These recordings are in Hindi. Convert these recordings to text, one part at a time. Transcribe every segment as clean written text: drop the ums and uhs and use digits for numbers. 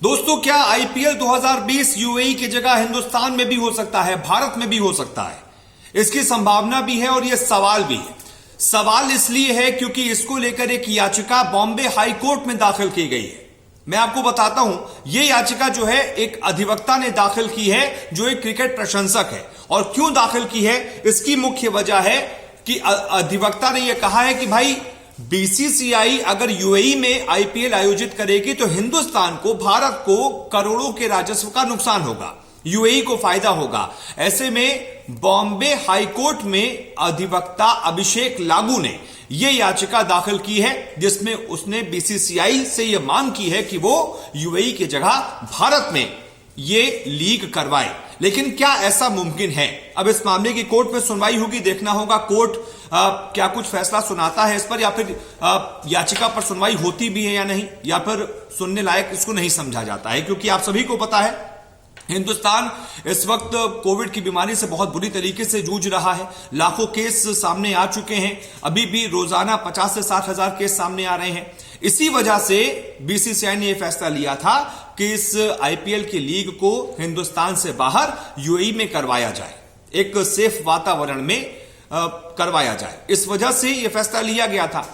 दोस्तों, क्या आईपीएल 2020 यूएई की जगह हिंदुस्तान में भी हो सकता है, भारत में भी हो सकता है? इसकी संभावना भी है और यह सवाल भी है। सवाल इसलिए है क्योंकि इसको लेकर एक याचिका बॉम्बे हाई कोर्ट में दाखिल की गई है। मैं आपको बताता हूं, यह याचिका जो है एक अधिवक्ता ने दाखिल की है जो एक क्रिकेट प्रशंसक है। और क्यों दाखिल की है, इसकी मुख्य वजह है कि अधिवक्ता ने यह कहा है कि भाई बीसीसीआई अगर यूएई में आईपीएल आयोजित करेगी तो हिंदुस्तान को, भारत को करोड़ों के राजस्व का नुकसान होगा, यूएई को फायदा होगा। ऐसे में बॉम्बे हाईकोर्ट में अधिवक्ता अभिषेक लागू ने यह याचिका दाखिल की है जिसमें उसने बीसीसीआई से यह मांग की है कि वो यूएई की जगह भारत में यह लीग करवाए। लेकिन क्या ऐसा मुमकिन है? अब इस मामले की कोर्ट में सुनवाई होगी, देखना होगा कोर्ट क्या कुछ फैसला सुनाता है इस पर, या फिर याचिका पर सुनवाई होती भी है या नहीं, या फिर सुनने लायक इसको नहीं समझा जाता है। क्योंकि आप सभी को पता है हिंदुस्तान इस वक्त कोविड की बीमारी से बहुत बुरी तरीके से जूझ रहा है। लाखों केस सामने आ चुके हैं, अभी भी रोजाना 50 से 60 हजार केस सामने आ रहे हैं। इसी वजह से बीसीसीआई ने यह फैसला लिया था कि इस आईपीएल की लीग को हिंदुस्तान से बाहर यूएई में करवाया जाए, एक सेफ वातावरण में करवाया जाए। इस वजह से यह फैसला लिया गया था।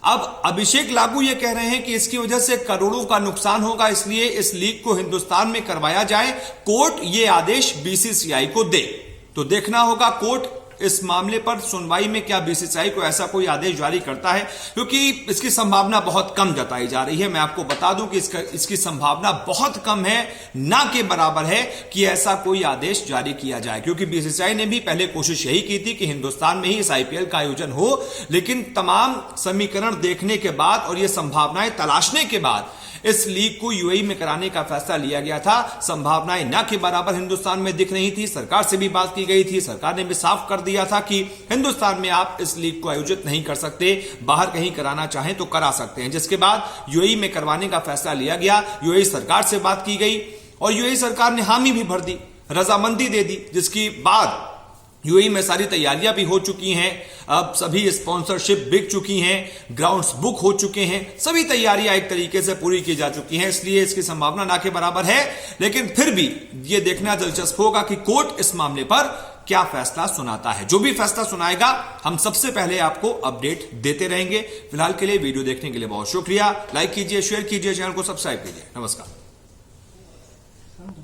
अब अभिषेक लागू ये कह रहे हैं कि इसकी वजह से करोड़ों का नुकसान होगा, इसलिए इस लीग को हिंदुस्तान में करवाया जाए। कोर्ट ये आदेश बीसीसीआई को दे, तो देखना होगा कोर्ट इस मामले पर सुनवाई में क्या बीसीसीआई को ऐसा कोई आदेश जारी करता है, क्योंकि इसकी संभावना बहुत कम जताई जा रही है। मैं आपको बता दूं कि इसकी संभावना बहुत कम है, ना के बराबर है कि ऐसा कोई आदेश जारी किया जाए। क्योंकि बीसीसीआई ने भी पहले कोशिश यही की थी कि हिंदुस्तान में ही इस आईपीएल का आयोजन हो, लेकिन तमाम समीकरण देखने के बाद और ये संभावनाएं तलाशने के बाद इस लीग को यूएई में कराने का फैसला लिया गया था। संभावनाएं ना के बराबर हिंदुस्तान में दिख रही थी। सरकार से भी बात की गई थी, सरकार ने भी साफ कर दिया था कि हिंदुस्तान में आप इस लीग को आयोजित नहीं कर सकते, बाहर कहीं कराना चाहें तो करा सकते हैं। जिसके बाद यूएई में करवाने का फैसला लिया गया। यूएई सरकार से बात की गई और यूएई सरकार ने हामी भी भर दी, रजामंदी दे दी, जिसके बाद यूएई में सारी तैयारियां भी हो चुकी हैं। अब सभी स्पॉन्सरशिप बिक चुकी हैं, ग्राउंड्स बुक हो चुके हैं, सभी तैयारियां एक तरीके से पूरी की जा चुकी हैं। इसलिए इसकी संभावना ना के बराबर है। लेकिन फिर भी यह देखना दिलचस्प होगा कि कोर्ट इस मामले पर क्या फैसला सुनाता है। जो भी फैसला सुनाएगा हम सबसे पहले आपको अपडेट देते रहेंगे। फिलहाल के लिए वीडियो देखने के लिए बहुत शुक्रिया। लाइक कीजिए, शेयर कीजिए, चैनल को सब्सक्राइब कीजिए। नमस्कार।